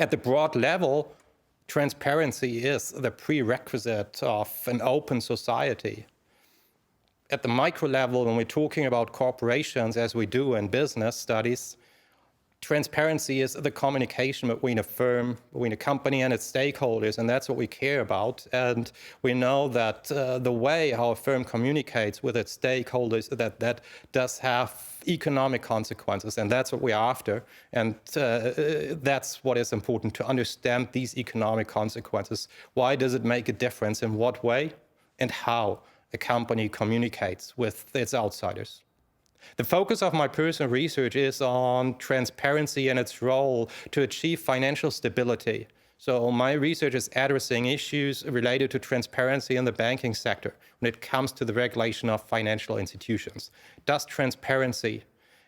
At the broad level, transparency is the prerequisite of an open society. At the micro level, when we're talking about corporations, as we do in business studies, transparency is the communication between a firm, between a company and its stakeholders, and that's what we care about. And we know that the way how a firm communicates with its stakeholders, that does have economic consequences, and that's what we're after. And that's what is important, to understand these economic consequences. Why does it make a difference? In what way and how a company communicates with its outsiders? The focus of my personal research is on transparency and its role to achieve financial stability. So my research is addressing issues related to transparency in the banking sector when it comes to the regulation of financial institutions. Does transparency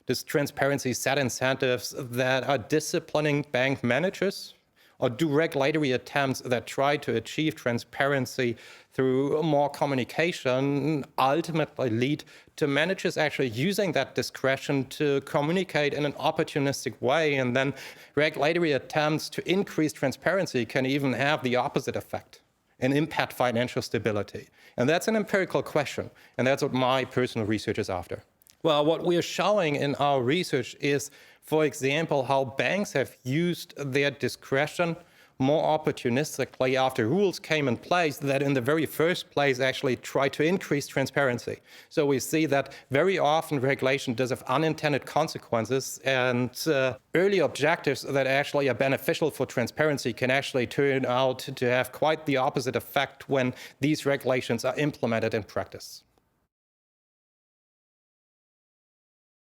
set incentives that are disciplining bank managers? Or do regulatory attempts that try to achieve transparency through more communication ultimately lead to managers actually using that discretion to communicate in an opportunistic way? And then regulatory attempts to increase transparency can even have the opposite effect and impact financial stability. And that's an empirical question, and that's what my personal research is after. Well, what we are showing in our research is, for example, how banks have used their discretion more opportunistically after rules came in place that in the very first place actually try to increase transparency. So we see that very often regulation does have unintended consequences, and early objectives that actually are beneficial for transparency can actually turn out to have quite the opposite effect when these regulations are implemented in practice.